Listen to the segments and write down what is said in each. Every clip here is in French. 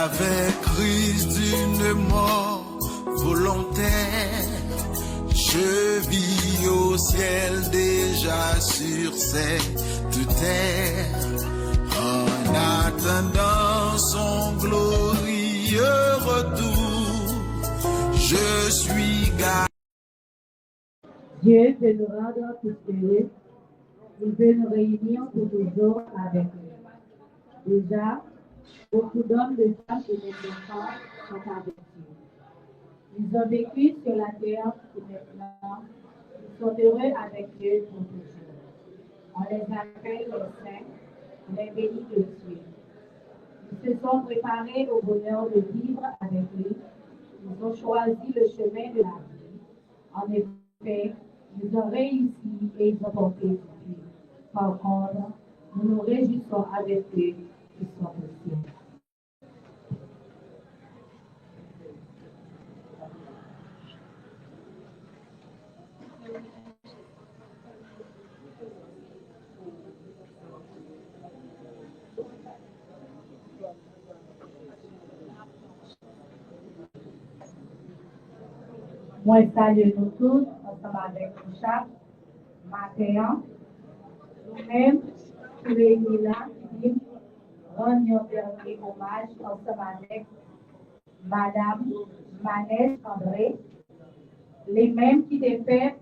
Avec Christ d'une mort volontaire, je vis au ciel déjà sur cette terre, en attendant son glorieux retour, je suis gardé. Dieu veut nous rendre prospéreux, il veut nous réunir pour toujours avec lui. Déjà, beaucoup d'hommes, de femmes et d'enfants sont avertis. Ils ont vécu sur la terre et maintenant, ils sont heureux avec Dieu pour toujours. On les appelle les saints, les bénis de Dieu. Ils se sont préparés au bonheur de vivre avec lui. Ils ont choisi le chemin de la vie. En effet, ils ont réussi et ils ont porté fruit. Par contre, nous nous réjouissons avec eux qui sont au ciel. Moi, salue nous tous, ensemble avec Richard, Mathéan, nous-mêmes, tous les là, qui rendons un dernier hommage ensemble avec Madame Manès André, les mêmes qui défaient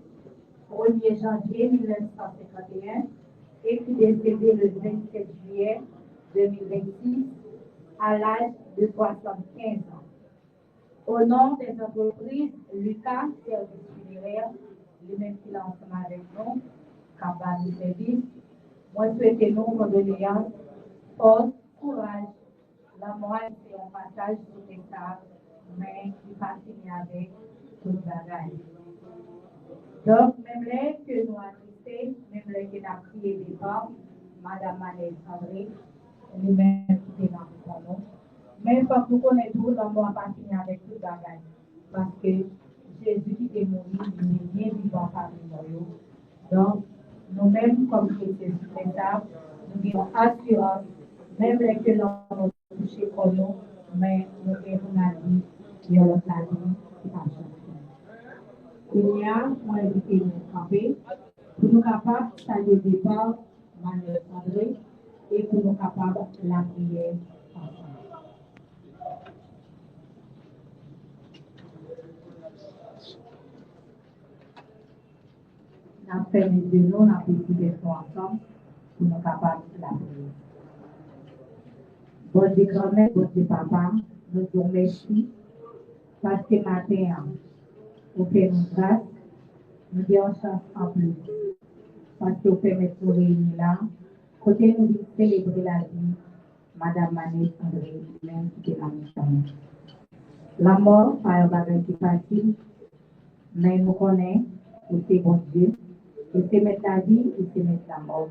1er janvier 1951 et qui décédé le 27 juillet 2026 à l'âge de 75 ans. Au nom des entreprises Lucas Service Funéraire, les mêmes qui là ensemble avec nous, Campagne Service, moi souhaitez nous condoléances, force, courage, la moi, c'est un passage sur ça, mais qui pas fini avec tout le bagage. Donc, même là que nous assistons, même là que nous avons prié des femmes, Madame Manel André, nous-mêmes qui sommes dans le monde. Mais quand nous connaissons tout, l'amour n'a pas fini avec tout le bagage. Parce que Jésus qui est mort, il n'est rien vivant parmi nous. Donc, nous-mêmes, comme chrétiens spectacles, nous avons assurance, même les que l'on a touché comme nous, mais nous avons la vie, il y a l'autre la vie qui va changer. Il y a, moi, invité nous camper, pour nous capables de saluer le départ, Manuel André, et pour nous capables de la prière ensemble. Nous avons fait les deux noms, nous avons fait des ensemble, pour nous capables de la prière. Bon Dieu grand-mère, bon Dieu papa, nous vous remercions parce que matin, vous faites nous grâce, nous avons chance en plus. Parce que vous permettez de nous réunir là, côté nous célébrer la vie, Madame Manel André, même qui est la mission. La mort, pas un bagage qui est facile, mais nous connaissons que c'est bon Dieu, et c'est mettre la vie, et c'est mettre la mort.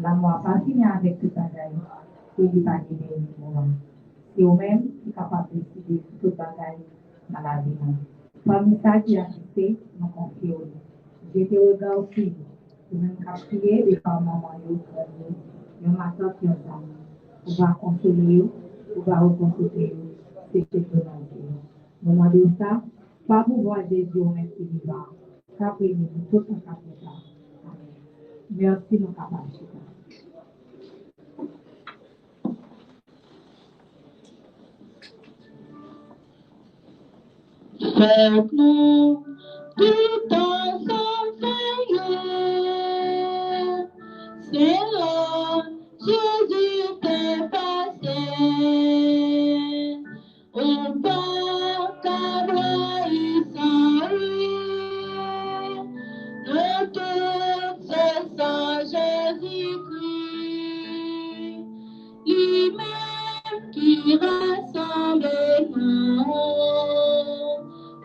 La mort n'a pas fini avec tout bagage, et il va libérer le moment. C'est vous-même qui êtes capable de décider tout bagage dans la vie. Parmi ça qui a assisté, nous confions. J'étais au regard aussi, nous même prier les parents maman, nous m'attendons ensemble. On va consoler, on va reconstruire, c'est ce que nous avons. Nous demandons ça, pas pour voir Jésus au même qui vivant, qu'après nous, tout le monde ça. Merci, nous capables. Faites-nous tout ensemble, Seigneur. Seigneur, Jésus t'est passé. Au bas Calvaire sans lui. De tout ce sang Jésus-Christ. Lui-même qui rassemble nous.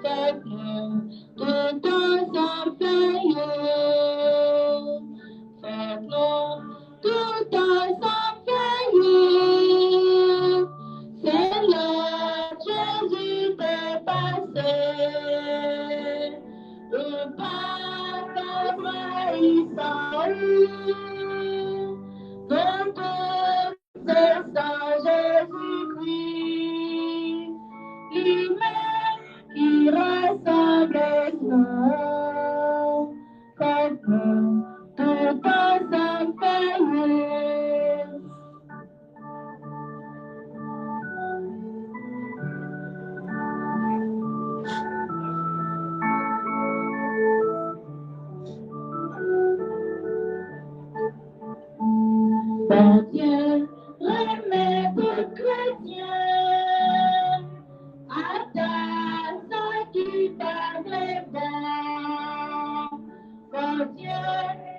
Faites-nous tout ensemble, Seigneur. Faites-nous tout ensemble, Seigneur. Seigneur, Jésus t'est passé. Le Père sans lui. De tout ce sang Jésus-Christ. Lui-même qui rassemble nous, faites-nous tout ensemble payer. Bon Dieu, remets chrétien. Attends qui parle bon, bon Dieu,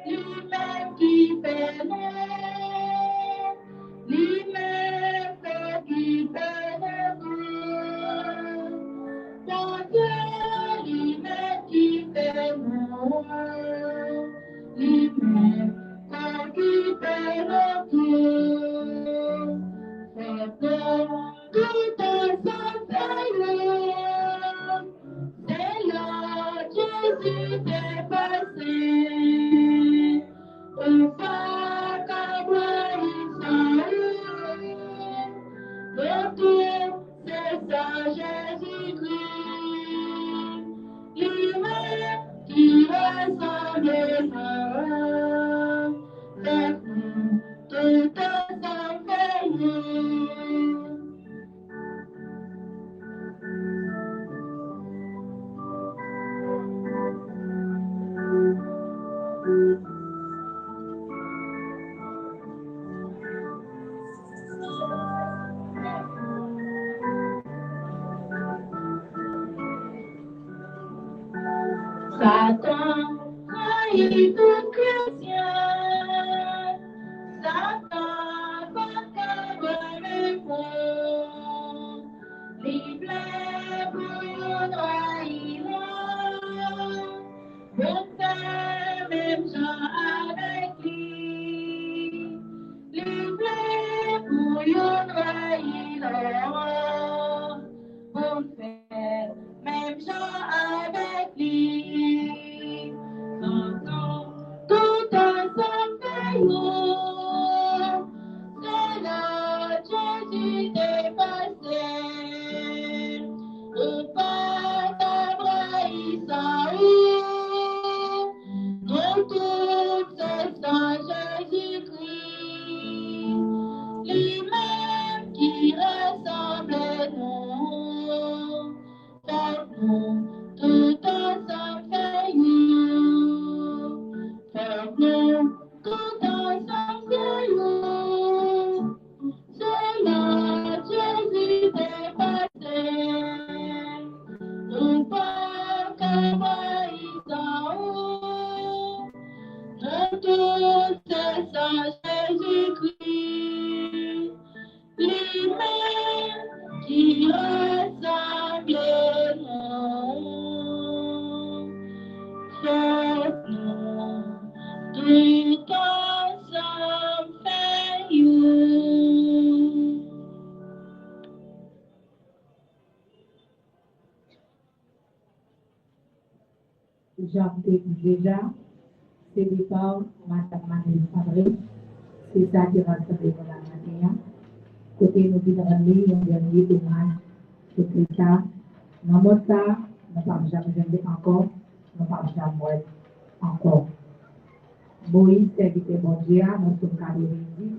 lui-même qui bénit, lui-même qui bénit, bon Dieu, lui-même qui bénit, lui-même qui bénit, tout ensemble, Seigneur, Jésus t'est passé. Au pas Calvaire sans lui. De tout, c'est ça Jésus-Christ. Lui-même qui rassemble nous. Faites-nous tout ensemble, Seigneur. Satan trahit tout chrétien. Satan va t'envoyer pour. envahit l'aurore pour faire même genre avec lui. Chantons tout ensemble, faisons, c'est là Jésus dépassé. Au pas d'Abraham, dans toutes ces saints Jésus-Christ, lui-même qui ressemble à nous, faites-nous tout ensemble, faites-nous tout ensemble, faites-nous, Seigneur Jésus dépassé. Au pas qu'Abraham, dans toutes ces saints Jésus-Christ, lui-même qui ressemble à nous, faites-nous tout ensemble, fais-nous. Jacques déjà, c'est départ, Madame Manuel Fabrice, c'est ça qui va se faire dans la matin. Côté nous devons aller, un dernier hommage au Christ. Dans notre cas, nous ne pouvons jamais aimer encore, nous ne pouvons jamais mourir encore. Moïse, serviteur bon Dieu, nous sommes cadeaux de vie.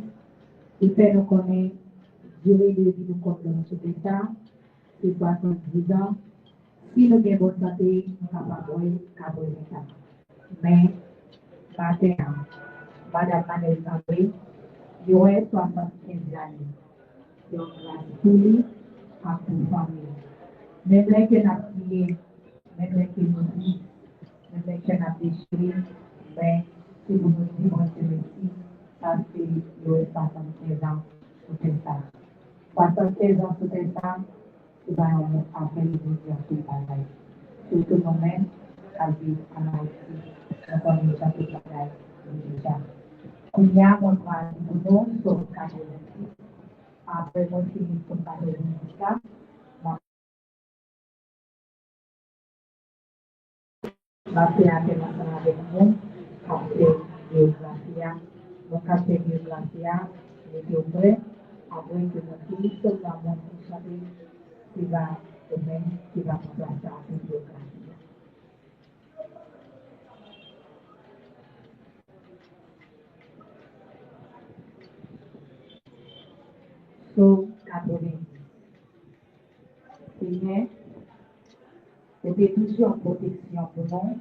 Il fait nous connaître, durée de vie nous comme ce Christ, c'est 70 ans. Si nous avons bonne santé, nous sommes capables de faire. Mais, matin, Madame Manuel Fabrice, il y aurait 75 années. Donc, la folie à pour famille. Même là que nous avons prié, même là que nous vivons, même là que nous avons déchiré, mais si vous nous dites, moi, je merci, parce qu'il y aurait 76 ans pour faire ça. 76 ans pour faire ça, c'est bien après les jours de travail. Surtout nous-mêmes, à vivre en Haïti, nous connaissons déjà tout le travail déjà. Il y a mon droit de nous, sur le cadre de après, moi, je finis pour parler de ça. La paix internationale avec nous, après Géographia, donc après Géographia, les prêts, après que nous finissons dans mon chapitre, qui va remplacer après Géographia. So, 90. Seigneur, c'était toujours en protection pour nous.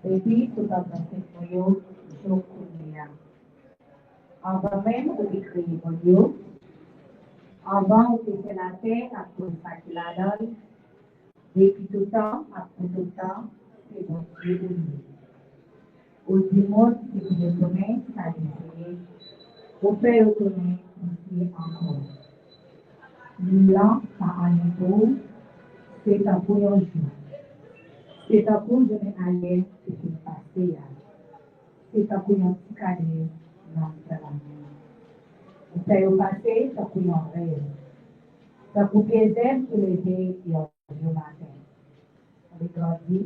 Depuis tout à l'heure, je connais. Avant même de créer mon Dieu, avant de faire la terre, à cause de la donne, depuis tout le temps, après tout le temps, c'est mon Dieu de nous. Au dimanche, c'est que je connais, ça dit, au Père, je connais aussi encore. Là, par un niveau, c'est un pour un jour. C'est un pour je vais aller, c'est une passée. C'est un pour un petit cadet, non, c'est la même. C'est au passé, c'est pour un rêve. C'est pour que j'aime se lever et au matin. On est grandi,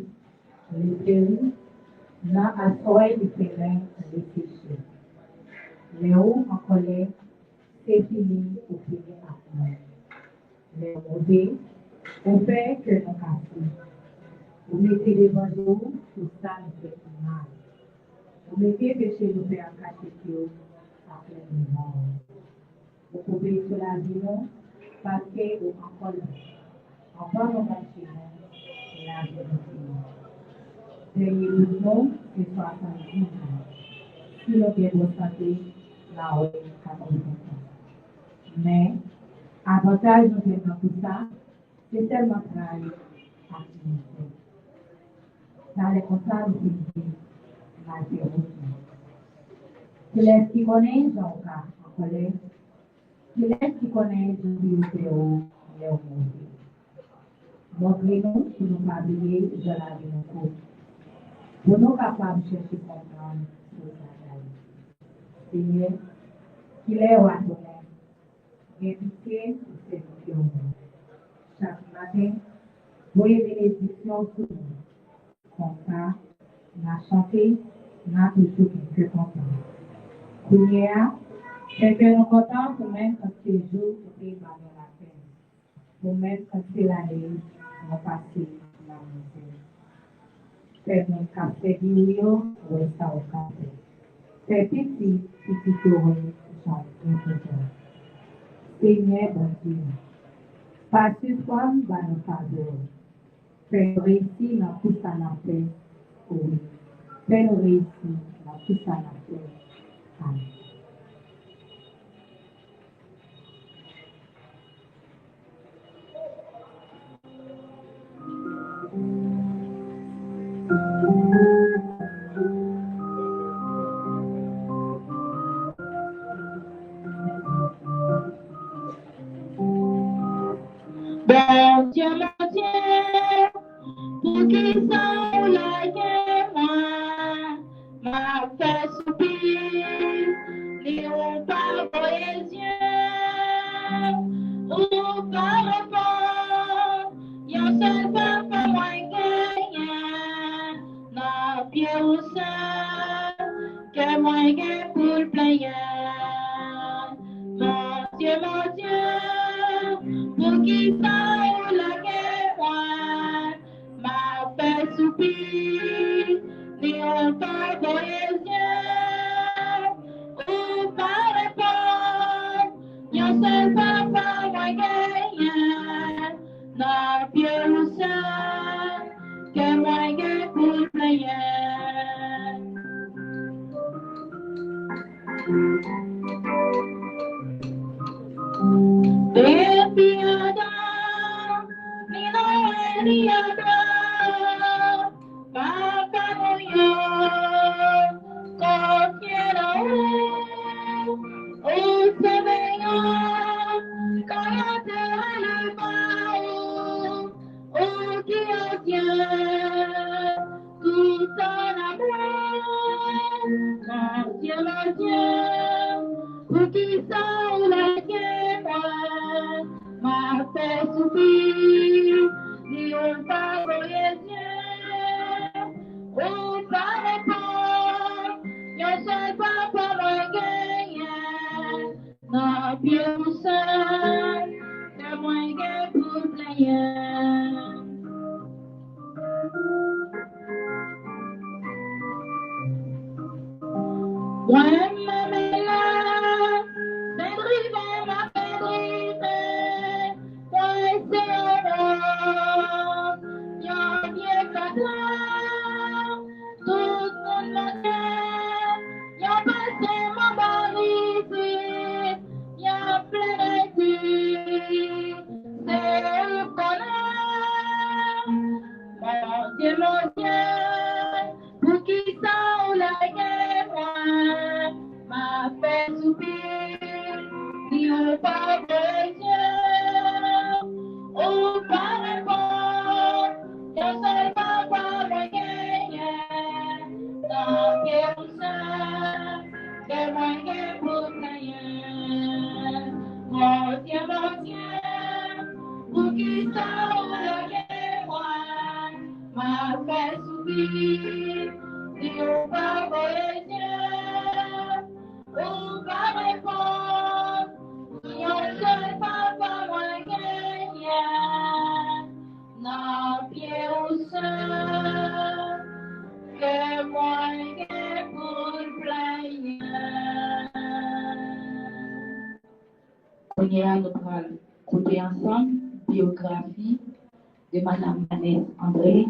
les péris, là, à soi, les périns, les péchés. Les hauts en colère, c'est fini ou fini après. Les mauvais, on fait que nous cassons. Vous mettez les oiseaux, tout ça nous fait mal. Vous mettez péché nous fait en cacher après le mort. Vous pouvez sur la vie, parce que vous encore nous cachez, la vie nous. Dernier mouvement, c'est 70 ans. Si nous avons bonne santé, là, on est 80 ans. Mais, avantage de dans tout ça, c'est tellement travail à finir. Dans les contrats de la théorie. Qui laisse qui connaît, Jean-Cas, en colère. Qui laisse qui connaît, Jean-Théo, Léo Moussé. Montrez-nous, si nous pas oublier, de la vie de nous. Pour nous capables de chercher comprendre ce travail. Seigneur, qu'il est au Adonai, invité au service. Chaque matin, voyez bénédiction sur nous. Comme ça, on a chanté, on a toujours été content. Kounia, c'est que nous comptons pour même quand c'est jour, c'est pas dans la peine. Pour même quand c'est l'année, on passe la misère. C'est mon café d'Ilio, ou ça au café. C'est petit, petit heureux, chante un peu. Seigneur, bon Dieu, pas ce soir, va nous faveur. Fais réussir dans tout ça n'a fait, oui. Fais réussir dans tout ça n'a fait. Amen. Bon Dieu, mon Dieu, pour qui sont la guerre, moi, m'a fait soupir, n'ayons pas vos yeux, ou par rapport, y'en seul pas pour moi gagner, n'a pied au sein, que moi gagne pour le player. Mon Dieu, pour qui ça la guerre, moi, m'a fait soupir, n'ayons pas vos yeux, ou par rapport, y'en seul papa, moi gagne, n'a pied au sein, que moi gagne pour le player. Baby Adam, Nino Eli Adam, Papa Moyo, Coquiero, O Sebeyo, Cayate Alabao, O Dieu, tout ton amour, mon Dieu, pour qui sont la guerre, m'a fait soupir, n'ayons pas vos yeux, ou par rapport, y'en seul pas pour moi gagner, n'a bien pour ça, que moi gagne pour player. Moi, ma mère, c'est drivé, ma fait drivé, moi, c'est un y'en vient qu'à toi, tout le monde m'a dit, y'en passé mon bon ici, y'en plein d'ici, c'est eux qu'on a, mon Dieu, pour qui sont la guerre, m'a fait soupir, n'ayons pas besoin, ou par rapport, y'en seul papa moi gagne, dans quel sein, que moi gagne pour gagner, mon Dieu, pour qui sont la guerre, m'a fait soupir, n'ayons pas besoin, ou par rapport, y'en seul papa moi gagne, n'a pied au sein, que moi gagne pour plaisir. On ira nous écouter ensemble biographie de Madame Vanessa André,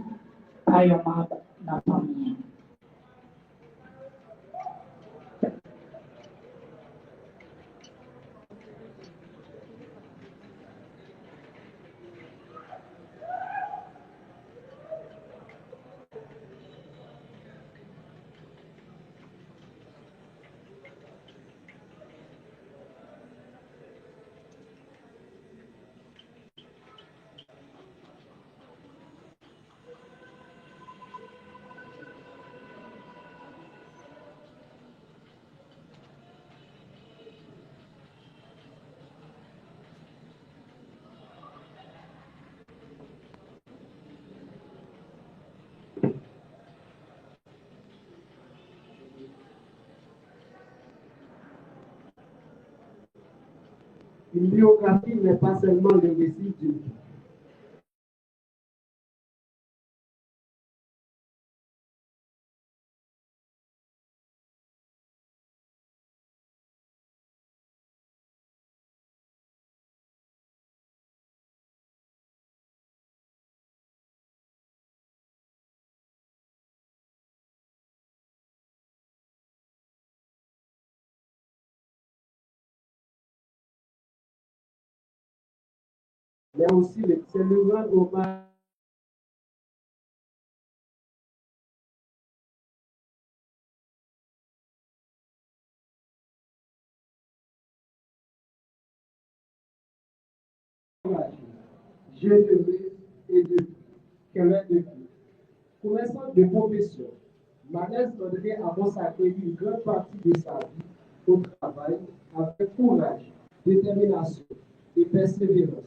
Payoma dans la famille. Une biographie n'est pas seulement le récit d'une vie. Mais aussi, c'est le rendre hommage jeune et de qu'elle est de vie. Connaissant de profession, Manès André a consacré une grande partie de sa vie au travail avec courage, détermination et persévérance.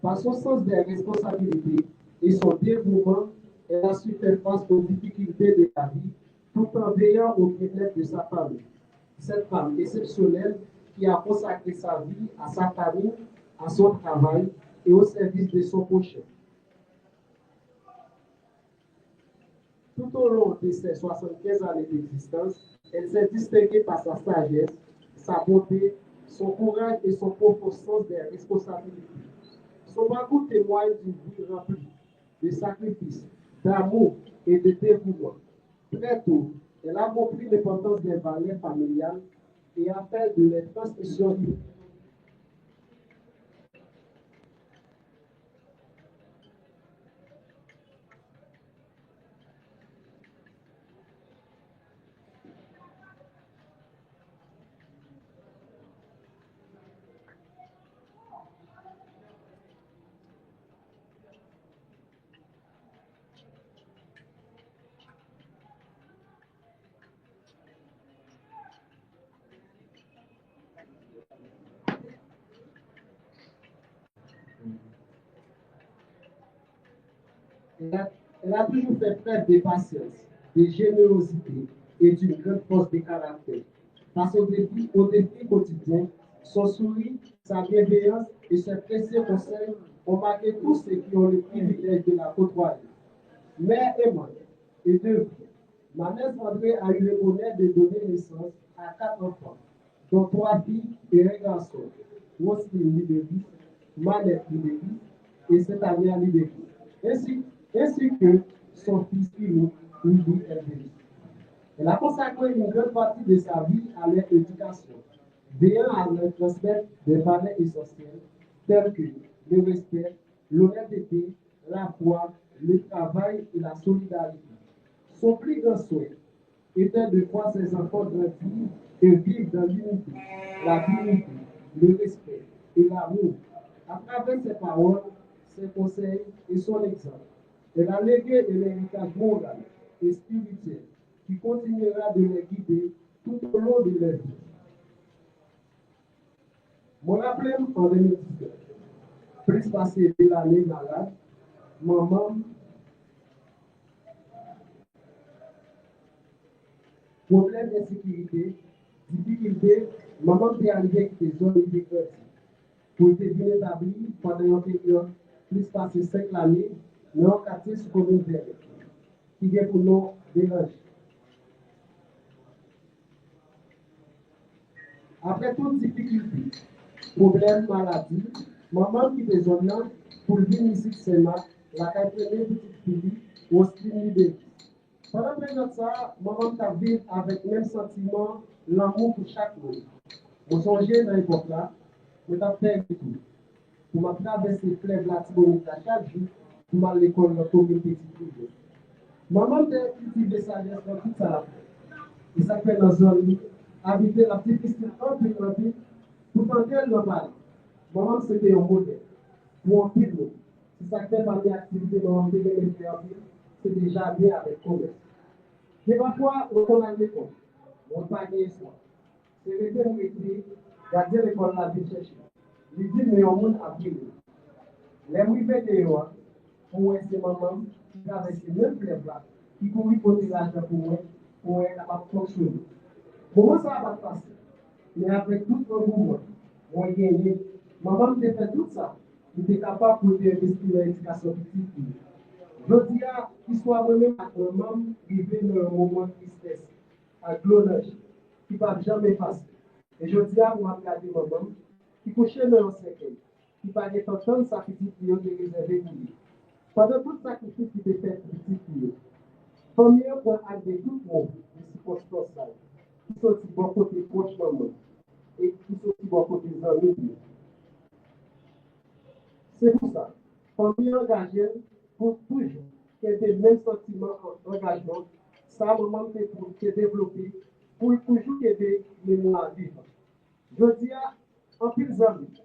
Par son sens des responsabilités et son dévouement, elle a su faire face aux difficultés de la vie tout en veillant au bien-être de sa famille. Cette femme exceptionnelle qui a consacré sa vie à sa famille, à son travail et au service de son prochain. Tout au long de ses 75 années d'existence, elle s'est distinguée par sa sagesse, sa beauté, son courage et son profond sens des responsabilités. Son parcours témoigne d'une vie remplie de sacrifices, d'amour et de dévouement. Très tôt, elle a compris l'importance des valeurs familiales et a fait de les transmissions libres. Elle a toujours fait preuve de patience, de générosité et d'une grande force de caractère. Face aux défis quotidiens, son sourire, sa bienveillance et ses précieux conseils ont marqué tous ceux qui ont le privilège de la côtoyer. Mère aimante et de vie, Manès André a eu le bonheur de donner naissance à 4 enfants, dont 3 filles et un garçon, Roselyne Libéris, Manette Libéris et cette année Libéris, ainsi que son fils unique, Louis Elbéris. Elle a consacré une grande partie de sa vie à leur éducation, veillant à leur transmettre des valeurs essentielles telles que le respect, l'honnêteté, la foi, le travail et la solidarité. Son plus grand souhait était de voir ses enfants grandir et vivre dans l'unité, la dignité, le respect et l'amour. À travers ses paroles, ses conseils et son exemple, elle a légué un héritage moral et spirituel qui continuera de les guider tout au long de leur vie. Mon appel en 2019, plus passé de l'année malade, maman, problème d'insécurité, difficulté, maman est arrivée avec des zones de pour être bien établi pendant une période plus passé 5 années dans un quartier sur commune verte, qui est pour nous déranger. Après toute difficulté, problème, maladie, maman qui est zone là pour venir ici seulement, la première petite fille, Roselyne Libéris. Pendant la période ça, maman t'a vécu avec le même sentiment, l'amour pour chaque monde. Je songeais dans l'époque là, je t'ai fait tout. Pour m'a traversé le fleuve Latibonite chaque jour, pour m'aller à l'école dans la communauté privée. Maman t'a cultivé sa sagesse dans tout ça. Et ça fait dans la zone, habiter la petite piscine un peu, pour tenter de parler. Maman, c'était un modèle. Pour un pile, si ça fait partie de l'activité dans le c'est déjà bien avec commerce. Mais parfois, on a l'école, on n'a pas de soin. C'est le thème écrit, garder l'école là, bien chercher. Il dit, mais on a appris. Les rivets de Yoa, pour ces mamans qui avaient ces mêmes flèches là, qui courent pour l'argent pour être capable de fonctionner. Comment ça va passer? Mais avec tout le mouvement, on gagne Maman me fait tout ça. Il était capable de investir dans l'éducation petite fille. Je dis à l'histoire moi-même à maman arrivé dans un moment de tristesse, à glonage, qui ne va jamais passer. Et je dis à moi, regarder maman, qui couchait dans un cercueil, qui ne va pas entendre sa petite fille de réserver pour lui. Pendant tout sacrifice qui était fait pour petite fille, famille prend acte de tout le monde, de circonstances, qui sont de bon côté proche maman, et qui sont de bon côté des amis. C'est pour ça, famille engagée pour toujours, qu'il y ait le même sentiment d'engagement, ça, maman, qui est développé pour toujours qu'il y ait des mémoires vives. Je dis à un pile d'amis,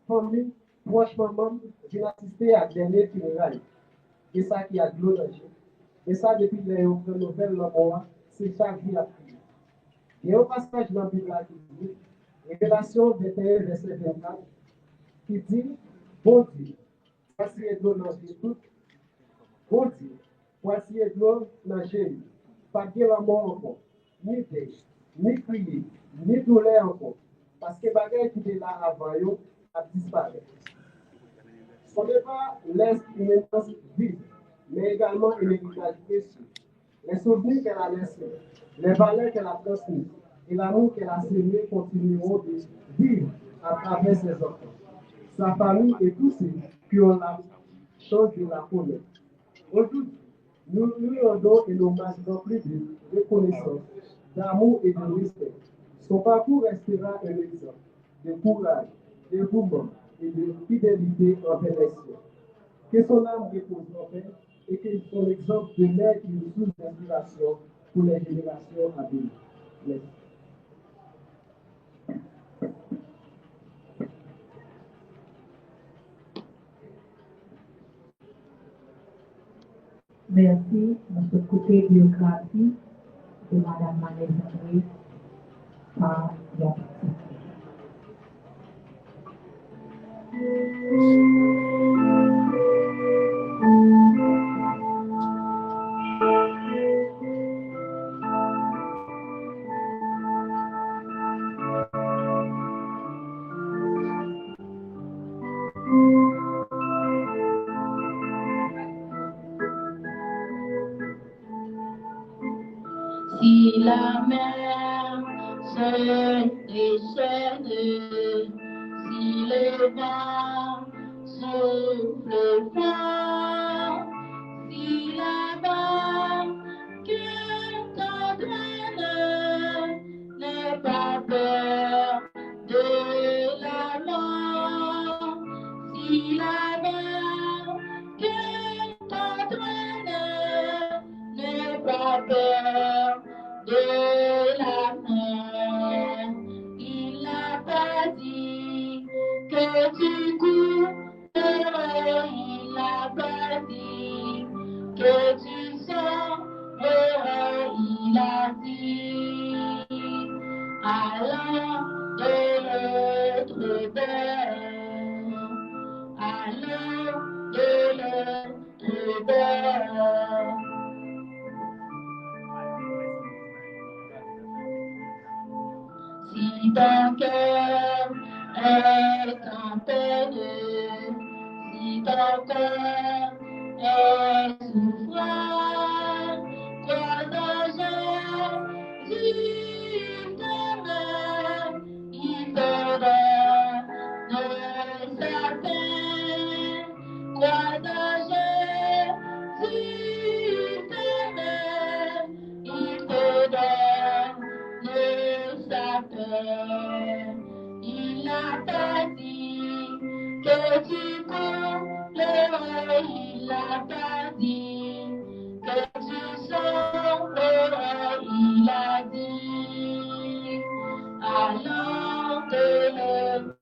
famille, proche maman, j'ai assisté à dernier funérailles. Et ça qui a glorifié. Et ça, depuis les nouvelles, c'est chaque vie à prier. Il y a un passage dans la Bible qui dit, Révélation 21, verset 24, qui dit, bon Dieu, voici est l'eau dans tout, bon Dieu, voici est l'eau dans Jésus, pas de la mort encore, ni deuil, ni crier, ni douleur encore, parce que les bagages qui étaient là avant, a disparu. Ce n'est pas une essence vive, mais également une héritage précieux. Les souvenirs qu'elle a laissés, les valeurs qu'elle a transmises et l'amour qu'elle a sémé continueront de vivre à travers ses enfants, sa famille et tous ceux qui ont la chance de la connaître. Aujourd'hui, nous lui rendons un hommage rempli de reconnaissance, d'amour et de respect. Son parcours restera un exemple de courage, de dévouement et de fidélité envers les siens. Que son âme repose en paix et que son exemple demeure une source d'inspiration pour les générations à venir. Merci. Merci. Notre côté biographie de Madame Manel Sandré par Yann. Si la mer se déchaîne, si le vent souffle fort, si la barque t'entraîne, n'aie pas peur de la mort. Si la barque t'entraîne, n'aie pas peur de la mer. Il n'a pas dit que tu couperais, il n'a pas dit que tu sauverais, il a dit allant de l'autre bord, allant de l'autre bord. Si ton cœur est en peine, si ton cœur est souffrant, crois en Jésus demain, il te donne sa paix. Crois en Jésus demain, il te donne sa paix. Il n'a pas dit que tu coulerais, il n'a pas dit que tu sauverais, il a dit allons de le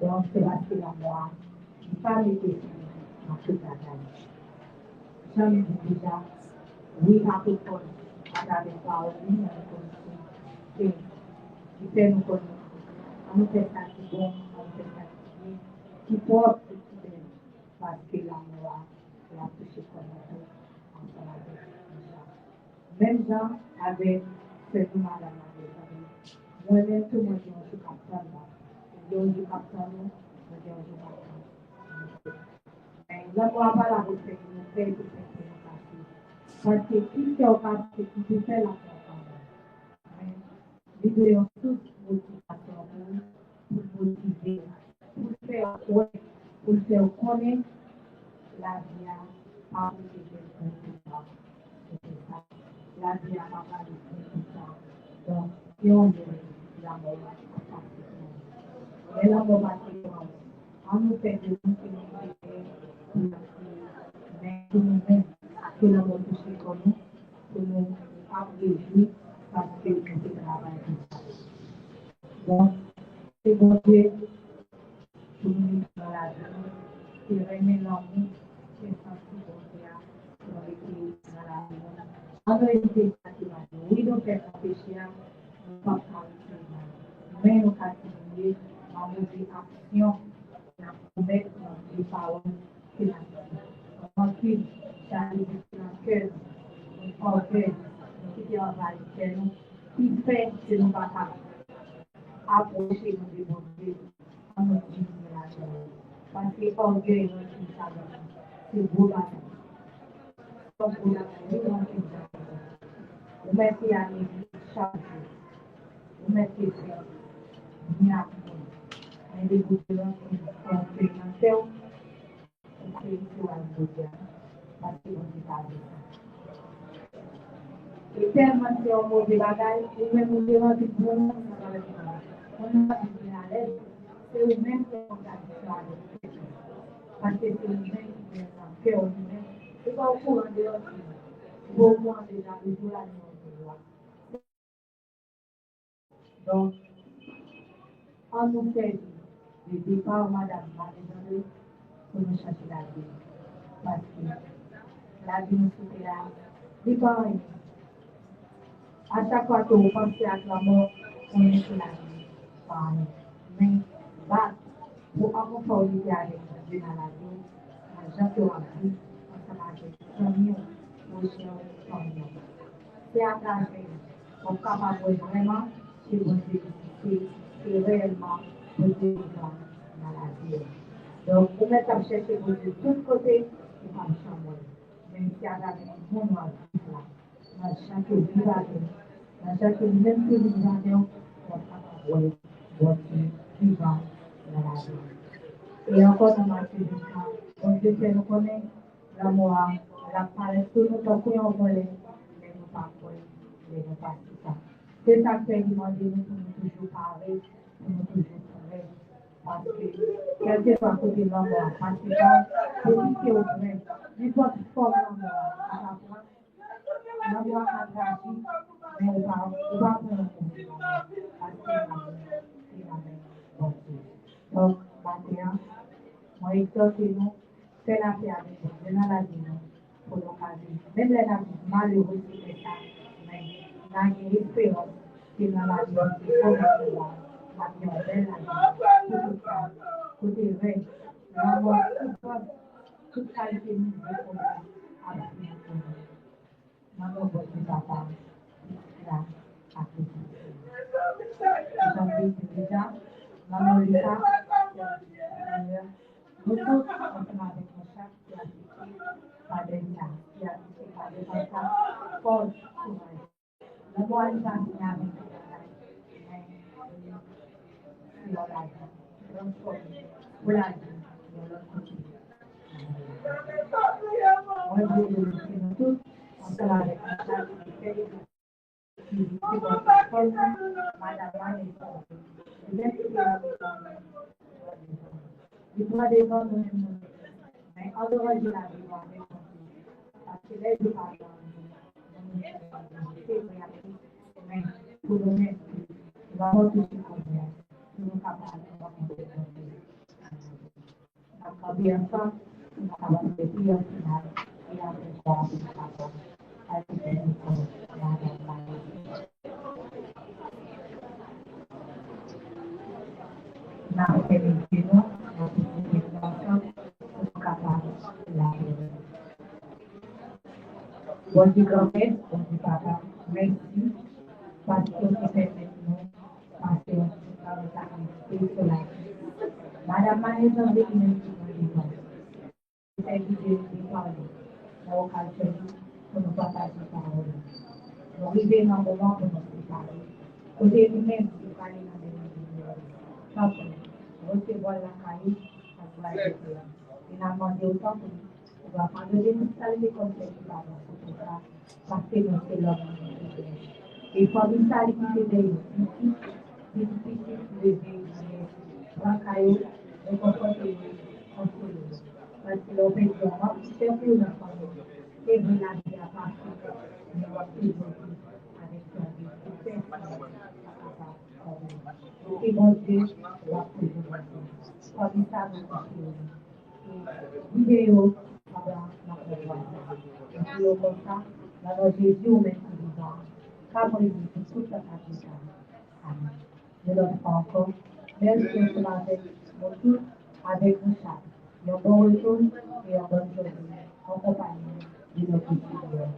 Donc, c'est parce que la moi, je n'ai pas été dans toute la taille. J'en ai dit déjà, oui, à tout le monde, à travers la vie, qui fait nous connaître. On nous fait ça qui bon, on nous fait ça qui propre, qui belle, parce que la moi, la touché comme nous, ensemble avec les gens. Même gens avec cette madame avec moi-même, tout le monde dit, on joue comme ça, on joue comme ça, on joue comme ça. Mais là, on va pas la respecter, on fait tout ce qui est passé. Parce que tout ce qui est passé, qui peut faire la confiance. Mais nous devons tous motivation pour motiver, pour faire ouais, pour faire connaître la vie à pour que c'est ça. La vie à pas de tout ça. Donc, si on veut la mort, et la mort, on nous fait de nous mais pour nous-mêmes, que la mort touche comme nous, pour nous aprécier parce que nous travaillons. Donc, c'est bon Dieu pour nous dans la vie, c'est remettre l'amour, c'est sentir bon Dieu pour l'équilibre dans la vie. En réalité, oui, nous faisons péché, nous ne pouvons pas mais nous continuons à montrer action, à mettre les paroles qui la vie. Ensuite, ça arrive dans le cœur, on orgueil, qui est en réalité, qui fait que nous ne pouvons pas approcher de bon Dieu en notre génération. Parce que orgueil, c'est beau la donc, on a vous mettez à l'église chaque jour. Vous mettez ça. Vous mettez à l'église complémentaire. Vous créez sur la vie. Parce que vous êtes à l'église. Et tellement c'est un mauvais bagage, ou même vous devez être bon, on a été à l'aise. C'est vous-même qui avez à l'aise. Parce que c'est vous-même qui êtes à cœur vous-même. C'est pas au courant de l'autre. Beaucoup ont déjà besoin de la donc, on nous fait le départ, madame, pour nous chercher la vie. Parce que la vie nous fait là. Départ, à chaque fois que vous pensez à la mort, on est sur la vie. Mais, pour avoir formé avec Dieu dans la vie, gens qui ont appris, on s'en a fait 100 000 pour chez eux. C'est à travers, on est capable vraiment, c'est bon Dieu, c'est réellement bon Dieu dans la vie. Donc, vous mettez à chercher bon Dieu de tous côtés, c'est pas changer. Même si à travers un bon noir, dans chaque village, dans chaque même que vous avez, on est capable de bon Dieu vivant dans la vie. Et encore dans ma vie, bon Dieu fait nous connaître l'amour, la parole, tout nous temps qu'on voulait, mais nous pas ça. C'est ça que fait demander nous pour nous toujours parler, pour nous toujours parler. Parce que, quel que soit le côté de l'amour, parce que depuis que vous voulez, l'histoire qui forme l'amour, à la fois, l'amour a grandi, mais on va prendre un peu parce que c'est la même chose. Donc, maintenant, moi, exhortez-nous, c'est la paix avec vous, dans la vie, pour l'occasion. Même les gens malheureux, c'est ça, mais dans l'espérance, c'est dans la vie, c'est pour la vie en belle, la vie, tout ça, côté vrai, l'amour, tout ça, c'est mis pour nous, avec nous. Maman, votre papa, là, à côté. J'en dis déjà, maman, Lisa, nous tous, ensemble avec mon chat, qui a été par des liens, qui a été par des enfants, fort courage. La voix est partie avec les mais c'est la vie, transformée, pour la vie, dans leur côté. Moi, je veux remercier nous tous, ensemble avec mon chat, qui fait qui est votre forme, madame, et même si la il doit défendre nous, mais en dehors de la vie, parce que les deux parents, mais pour le mettre, nous avons tout ce qu'on veut, nous sommes capables de faire. Bien ensemble, nous avons fait prière finale et après ça, nous avons ajouté la réunion, ensemble, pour capables de la réunion. Bon Dieu grand-mère, bon Dieu papa, merci parce que vous permettez nous passer dans votre activité sur la vie. Madame Manézan, vous êtes une c'est invité de parler dans l'occasion pour nous partager la parole. Nous arrivons dans le moment pour nous parler. Côté nous-mêmes, nous parlons dans les médias. Recevoir la caille, ça doit être. Il a demandé autant pour nous. On va pas donner toute sa vie comme c'est qui va dans ça, parce que nous c'est l'homme. Et pour nous, ça, il faut que nous difficile de vivre la caille, de comporter contrôler. Parce que l'on fait du roi, c'est pour nous famille. Et vous l'avez à partir de votre vie avec son vie. Et bon Dieu, la présence. Comme ça, vous vidéo, vidéo comme ça, dans Jésus, au même vivant. Car pour les tout ça, Amen. Je leur prends encore. Merci pour avec mon tour, avec vous chaque. Un bon retour et un bon journée en compagnie de notre Seigneur.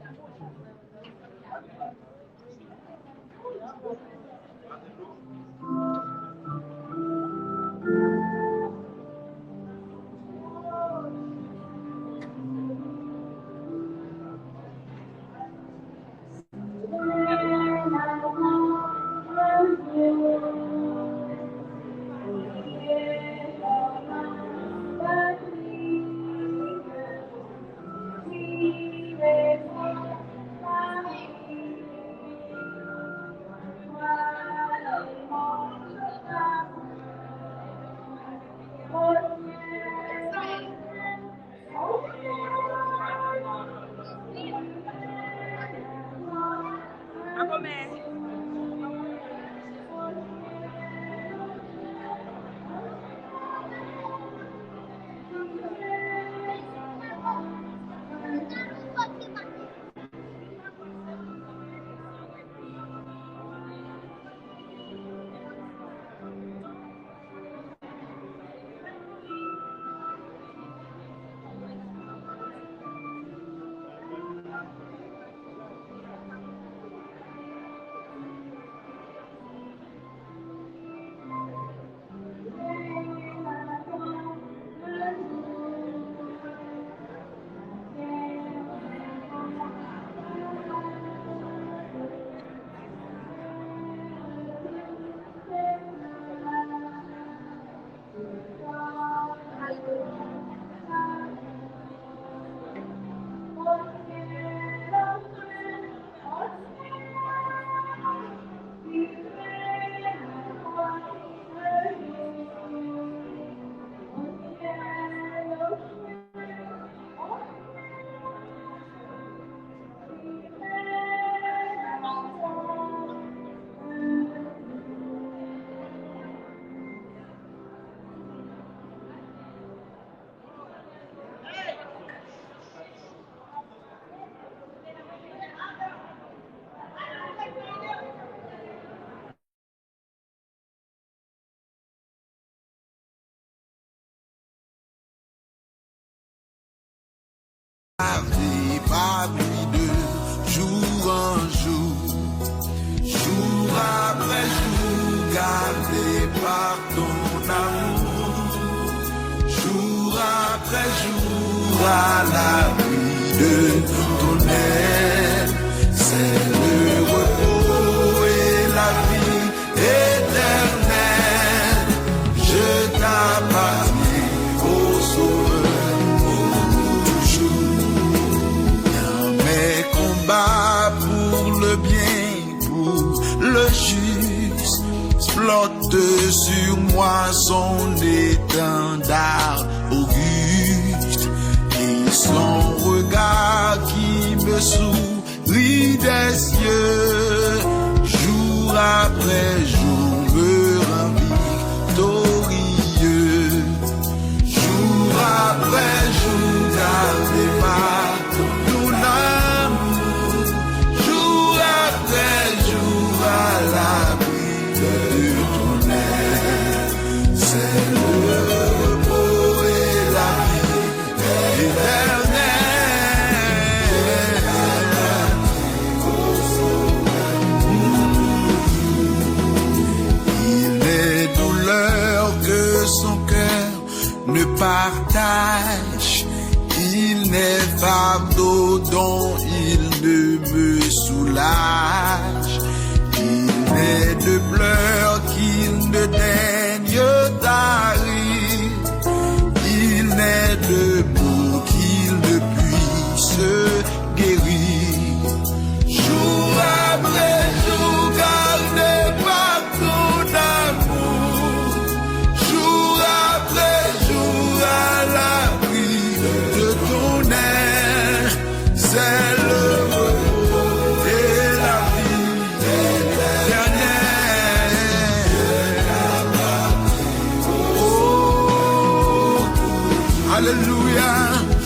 Par nuit de jour en jour après jour, gardé par ton amour, jour après jour à l'abri de ton aide, c'est le repos et la vie éternelle. Je t'appartiens au Sauveur. Pour le bien, pour le juste, flotte sur moi son étendard auguste et son regard qui me sourit des cieux, jour après jour me rend victorieux, jour de ton aile. C'est le repos et la vie éternelle. Il est douleur que son cœur ne partage. Il n'est fardeau dont il ne me soulage. Il n'est de pleurs qu'il ne daigne tarir. Il n'est de maux qu'il ne puisse guérir. Jour après jour, gardé par ton amour. Jour après jour, à l'abri de ton aile. C'est le repos et la vie éternelle. Oh, alléluia.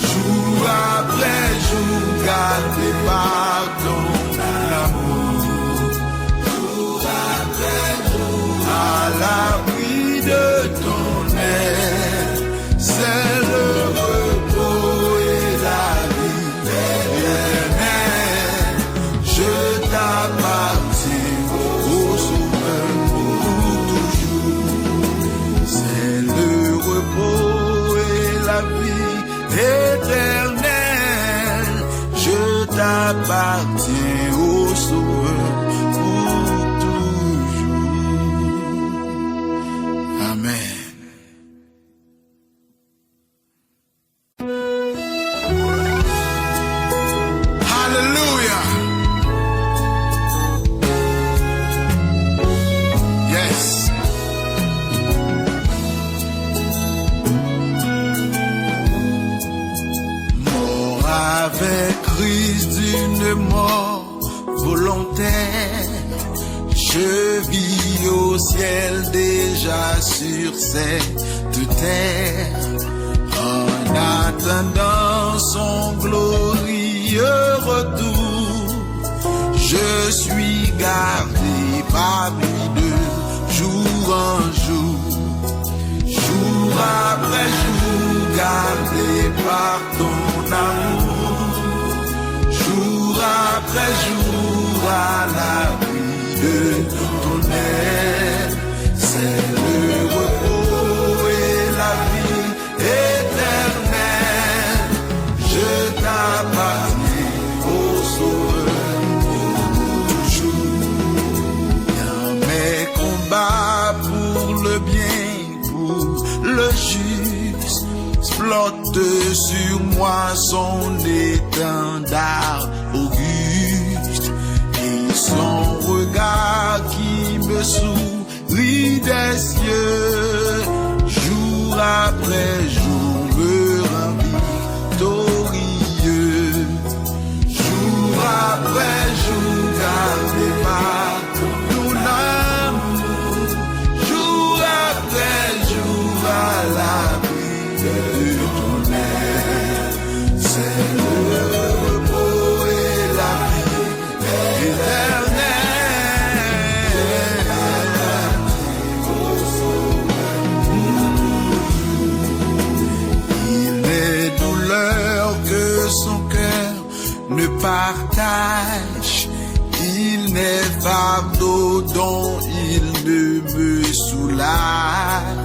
Jour après jour, gardé par ton amour. Jour après jour, à l'abri de ton aile. C'est le repos et la vie éternelle. Je t'appartiens, ô Sauveur, pour toujours. C'est le repos et la vie éternelle. Je t'appartiens, ô Sauveur, pour toujours. Amen. Hallelujah. Yes. Mort avec Christ d'une mort volontaire. Je vis au ciel déjà sur cette terre. En attendant son glorieux retour, je suis gardé par lui de jour en jour. Jour après jour, gardé par ton amour. Jour après jour, à l'abri de ton aile. C'est le repos et la vie éternelle. Je t'appartiens, ô Sauveur, toujours. Dans mes combats pour le bien, pour le juste, flotte sur moi son étendard auguste. Et son regard qui me sourit des cieux, jour après jour me rend victorieux. Jour après jour, gardé par ton amour. Jour après jour, à l'abri de ton aile. C'est le repos et la vie éternelle. Il est douleur que son cœur ne partage. Il n'est fardeau dont il ne me soulage.